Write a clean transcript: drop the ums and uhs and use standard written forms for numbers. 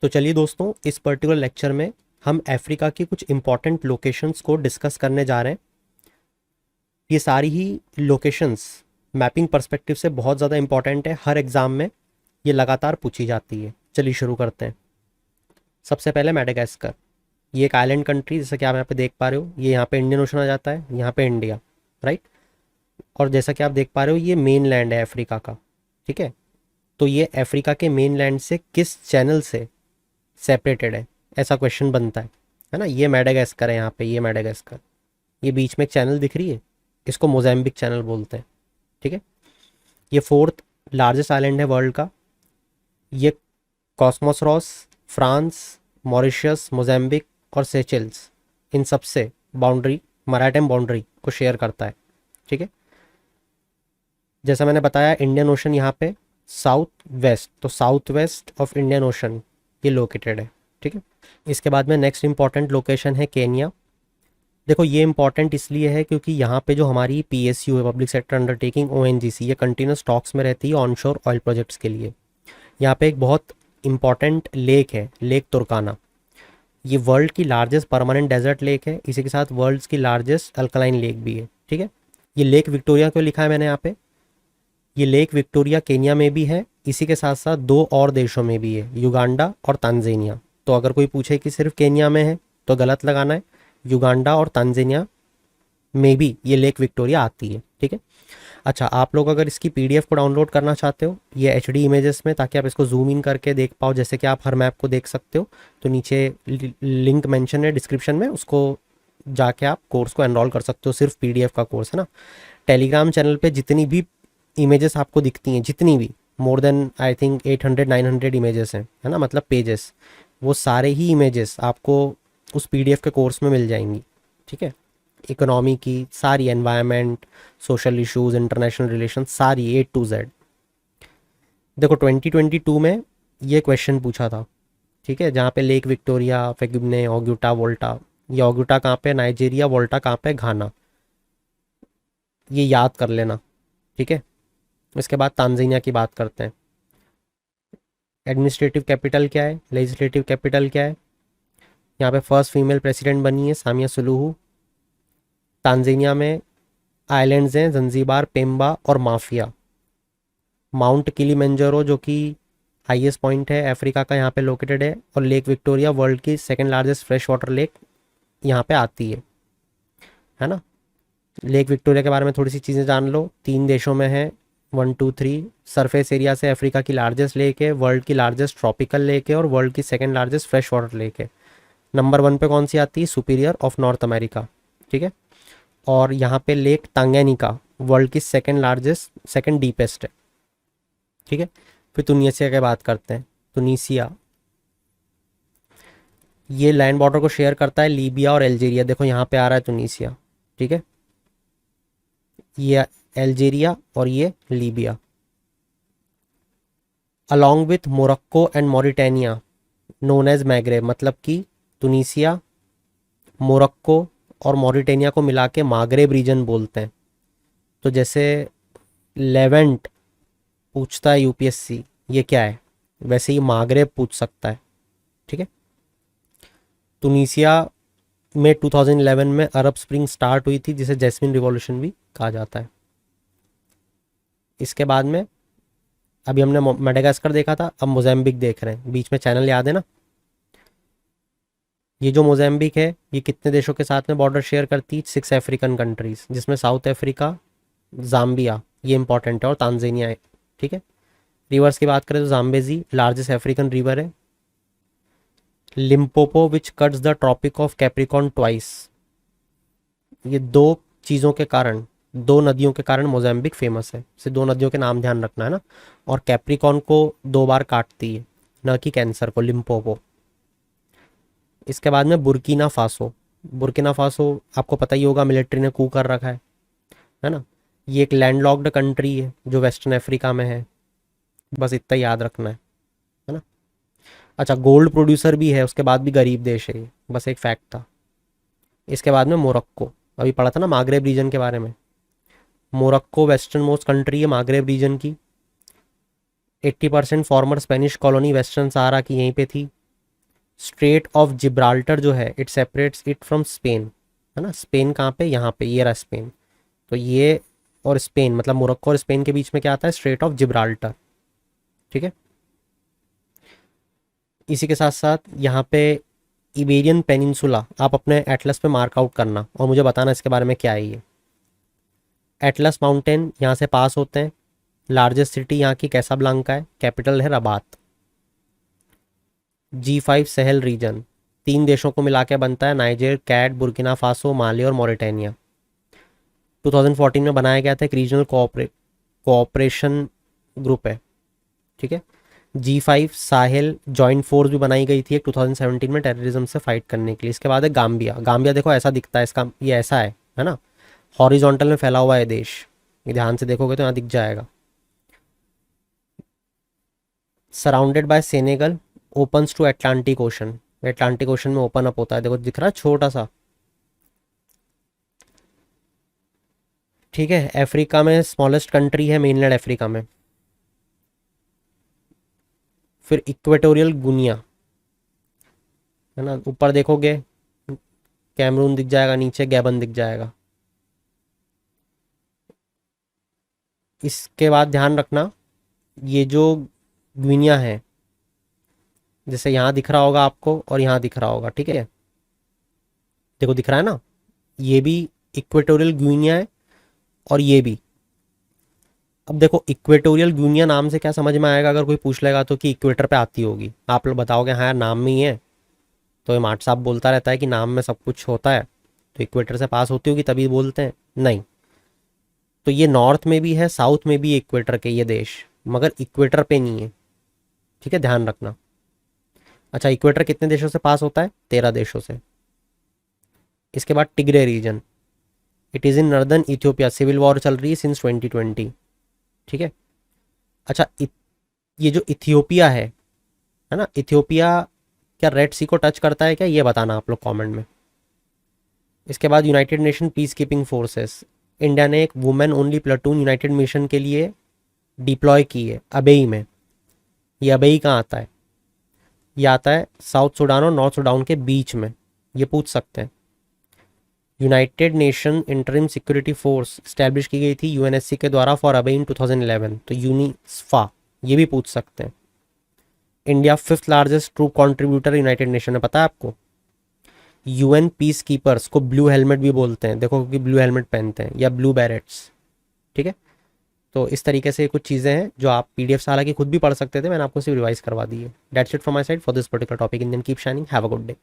तो चलिए दोस्तों, इस पर्टिकुलर लेक्चर में हम अफ्रीका की कुछ इंपॉर्टेंट लोकेशंस को डिस्कस करने जा रहे हैं। ये सारी ही लोकेशंस मैपिंग पर्सपेक्टिव से बहुत ज़्यादा इंपॉर्टेंट है। हर एग्ज़ाम में ये लगातार पूछी जाती है। चलिए शुरू करते हैं। सबसे पहले मैडागास्कर। ये एक आइलैंड कंट्री, जैसा कि आप यहाँ पे देख पा रहे हो, ये यहाँ पे इंडियन ओशन आ जाता है, यहाँ पे इंडिया, राइट। और जैसा कि आप देख पा रहे हो, ये मेन लैंड है अफ्रीका का, ठीक है। तो ये अफ्रीका के मेन लैंड से किस चैनल से सेपरेटेड है, ऐसा क्वेश्चन बनता है ना। ये मैडागास्कर है, यहाँ पे ये मैडागास्कर, ये बीच में एक चैनल दिख रही है, इसको मोज़ेम्बिक चैनल बोलते हैं, ठीक है। ये फोर्थ लार्जेस्ट आइलैंड है वर्ल्ड का। ये कॉस्मोसरॉस, फ्रांस, मॉरिशस, मोज़ेम्बिक और सेचेल्स, इन सब से बाउंड्री, मैरीटाइम बाउंड्री को शेयर करता है, ठीक है। जैसा मैंने बताया, इंडियन ओशन यहाँ पे साउथ वेस्ट, तो south west of Indian ocean ये लोकेटेड है, ठीक है। इसके बाद में नेक्स्ट इंपॉर्टेंट लोकेशन है केनिया। देखो, ये इंपॉर्टेंट इसलिए है क्योंकि यहाँ पे जो हमारी पीएसयू है, पब्लिक सेक्टर अंडरटेकिंग, ओएनजीसी, ये कंटिन्यूस टॉक्स में रहती है ऑनशोर ऑयल प्रोजेक्ट्स के लिए। यहाँ पे एक बहुत इंपॉर्टेंट लेक है, लेक तुर्काना। ये वर्ल्ड की लार्जेस्ट परमानेंट डेजर्ट लेक है, इसी के साथ वर्ल्ड की लार्जेस्ट अल्कलाइन लेक भी है, ठीक है। ये लेक विक्टोरिया क्यों लिखा है मैंने यहाँ पे, ये लेक विक्टोरिया केनिया में भी है, इसी के साथ साथ दो और देशों में भी है, युगांडा और तांजानिया। तो अगर कोई पूछे कि सिर्फ केनिया में है तो गलत लगाना है, युगांडा और तांजानिया में भी ये लेक विक्टोरिया आती है, ठीक है। अच्छा, आप लोग अगर इसकी पीडीएफ को डाउनलोड करना चाहते हो ये एचडी इमेजेस में, ताकि आप इसको जूम इन करके देख पाओ, जैसे कि आप हर मैप को देख सकते हो, तो नीचे लिंक मेंशन है डिस्क्रिप्शन में, उसको जाके आप कोर्स को एनरोल कर सकते हो। सिर्फ पीडीएफ का कोर्स है ना। टेलीग्राम चैनल पे जितनी भी इमेजेस आपको दिखती हैं, जितनी भी, more than I think 800-900 images हैं, है ना, मतलब पेजेस, वो सारे ही इमेजेस आपको उस पीडीएफ के कोर्स में मिल जाएंगी, ठीक है। इकोनॉमी की सारी, environment, social issues, international relation, सारी A to Z। देखो 2022 में ये क्वेश्चन पूछा था, ठीक है, जहाँ पे लेक विक्टोरिया, फेगिब्ने, ओग्यूटा, वोल्टा। ये ओग्यूटा कहाँ पे, नाइजीरिया, वोल्टा कहाँ पे, घाना। ये याद कर लेना, ठीक है। इसके बाद तांजानिया की बात करते हैं। एडमिनिस्ट्रेटिव कैपिटल क्या है, लेजिस्लेटिव कैपिटल क्या है। यहाँ पे फर्स्ट फीमेल प्रेसिडेंट बनी है सामिया सुलूहू। तांजानिया में आइलैंड्स हैं जंजीबार, पेम्बा और माफिया। माउंट किलिमंजारो जो कि हाईएस्ट पॉइंट है अफ्रीका का, यहाँ पे लोकेटेड है। और लेक विक्टोरिया वर्ल्ड की second largest fresh water lake यहाँ पे आती है ना। लेक विक्टोरिया के बारे में थोड़ी सी चीज़ें जान लो। 3 देशों में है, 1 2 3। सरफेस एरिया से अफ्रीका की लार्जेस्ट लेक है, वर्ल्ड की लार्जेस्ट ट्रॉपिकल लेक है और वर्ल्ड की second largest fresh water lake है। नंबर 1 पे कौन सी आती है, सुपीरियर ऑफ नॉर्थ अमेरिका, ठीक है। और यहाँ पे लेक टांगेनिका वर्ल्ड की सेकंड लार्जेस्ट, सेकंड डीपेस्ट है, ठीक है। फिर तुनिसिया की बात करते हैं। तुनिसिया ये लैंड बॉर्डर को शेयर करता है लीबिया और अल्जीरिया। देखो यहाँ पे आ रहा है तुनिसिया, ठीक है, ये अल्जीरिया और ये Libya. Along with Morocco and Mauritania known as Maghreb, मतलब कि तुनिसिया, मोरक्को और मॉरिटानिया को मिला के मागरेब रीजन बोलते हैं। तो जैसे लेवेंट पूछता है यूपीएससी ये क्या है, वैसे ही मागरेब पूछ सकता है, ठीक है। तुनिसिया में 2011 में अरब स्प्रिंग स्टार्ट हुई थी, जिसे जैस्मिन रिवॉल्यूशन भी कहा जाता है। इसके बाद में अभी हमने मेडागास्कर देखा था, अब मोज़ेम्बिक देख रहे हैं। बीच में चैनल याद है ना। ये जो मोज़ेम्बिक है ये कितने देशों के साथ में बॉर्डर शेयर करती है, 6 अफ्रीकन कंट्रीज, जिसमें साउथ अफ्रीका, जाम्बिया, ये इंपॉर्टेंट है, और तांजानिया है, ठीक है। रिवर्स की बात करें तो जाम्बेजी लार्जेस्ट अफ्रीकन रिवर है। Limpopo which cuts the tropic of Capricorn twice. ये दो चीज़ों के कारण, 2 नदियों के कारण मोज़ेम्बिक फेमस है। इसे 2 नदियों के नाम ध्यान रखना है ना। और कैप्रिकॉन को 2 बार काटती है, न कि कैंसर को, लिम्पोपो। इसके बाद में बुर्किना फासो। बुर्किना फासो आपको पता ही होगा, मिलिट्री ने कू कर रखा है ना। ये एक लैंडलॉक्ड कंट्री है जो वेस्टर्न अफ्रीका में है, बस इतना याद रखना है ना। अच्छा, गोल्ड प्रोड्यूसर भी है, उसके बाद भी गरीब देश है ये, बस एक फैक्ट था। इसके बाद में मोरक्को, अभी पढ़ा था ना मागरेब रीजन के बारे में। मोरक्को वेस्टर्न मोस्ट कंट्री है मागरेब रीजन की। 80% फॉर्मर स्पेनिश कॉलोनी वेस्टर्न सहारा की यहीं पे थी। स्ट्रेट ऑफ जिब्राल्टर जो है it separates it from Spain, है ना। स्पेन कहाँ पे, यहाँ पे, ये रहा स्पेन। तो ये और स्पेन मतलब मोरक्को और स्पेन के बीच में क्या आता है, स्ट्रेट ऑफ जिब्राल्टर, ठीक है। इसी के साथ साथ यहाँ पे इबेरियन पेनिनसुला आप अपने एटलस पे मार्क आउट करना और मुझे बताना इसके बारे में क्या है ये। एटलस माउंटेन यहाँ से पास होते हैं। लार्जेस्ट सिटी यहाँ की कैसाब्लांका है, कैपिटल है रबात। G5 सहल रीजन 3 देशों को मिला के बनता है, नाइजर, कैड, बुर्किना फासो, माली और मॉरिटानिया। 2014 में बनाया गया था, एक रीजनल कोऑपरेशन ग्रुप है, ठीक है। G5 साहिल जॉइंट फोर्स भी बनाई गई थी एक 2017 में टेररिज्म से फाइट करने के लिए। इसके बाद है गाम्बिया। गाम्बिया देखो ऐसा दिखता है, इसका ये ऐसा है ना, हॉरिजॉन्टल में फैला हुआ है देश, ये ध्यान से देखोगे तो यहाँ दिख जाएगा। Surrounded by Senegal, opens to Atlantic Ocean, Atlantic Ocean में ओपन अप होता है, देखो दिख रहा है छोटा सा, ठीक है। अफ्रीका में स्मॉलेस्ट कंट्री है मेनलैंड अफ्रीका में। फिर इक्वेटोरियल गुनिया, है ना, ऊपर देखोगे कैमरून दिख जाएगा, नीचे गैबन दिख जाएगा। इसके बाद ध्यान रखना ये जो गुनिया है, जैसे यहाँ दिख रहा होगा आपको और यहाँ दिख रहा होगा, ठीक है, देखो दिख रहा है ना, ये भी इक्वेटोरियल गुनिया है और ये भी। अब देखो इक्वेटोरियल गुनिया नाम से क्या समझ में आएगा, अगर कोई पूछ लेगा तो कि इक्वेटर पे आती होगी, आप लोग बताओगे हाँ यार नाम में ही है। तो ये माट साहब बोलता रहता है कि नाम में सब कुछ होता है, तो इक्वेटर से पास होती होगी तभी बोलते हैं, नहीं। तो ये नॉर्थ में भी है, साउथ में भी इक्वेटर के ये देश, मगर इक्वेटर पे नहीं है, ठीक है, ध्यान रखना। अच्छा, इक्वेटर कितने देशों से पास होता है, 13 देशों से। इसके बाद Tigray region, it is in northern Ethiopia, civil war चल रही है सिंस 2020, ठीक है। अच्छा ये जो इथियोपिया है ना, इथियोपिया क्या रेड सी को टच करता है क्या, ये बताना आप लोग कमेंट में। इसके बाद United nation peace keeping forces, India ने एक women only platoon United mission के लिए डिप्लॉय की है अबेई में। ये अबेई कहाँ आता है, ये आता है साउथ सूडान और नॉर्थ सूडान के बीच में, ये पूछ सकते हैं। United nation interim security force establish की गई थी यूएनएससी के द्वारा फॉर अबेई इन 2011, तो यूनिस्फा, ये भी पूछ सकते हैं। India 5th largest troop contributor united nation है, पता है आपको। यूएन पीस कीपर्स को ब्लू हेलमेट भी बोलते हैं, देखो क्योंकि ब्लू हेलमेट पहनते हैं, या ब्लू बैरेट्स, ठीक है। तो इस तरीके से कुछ चीज़ें हैं जो आप पीडीएफ से हालांकि खुद भी पढ़ सकते थे, मैंने आपको सिर्फ रिवाइज करवा दी है। That's it from my side for this particular topic. Indian keep shining, have a good day.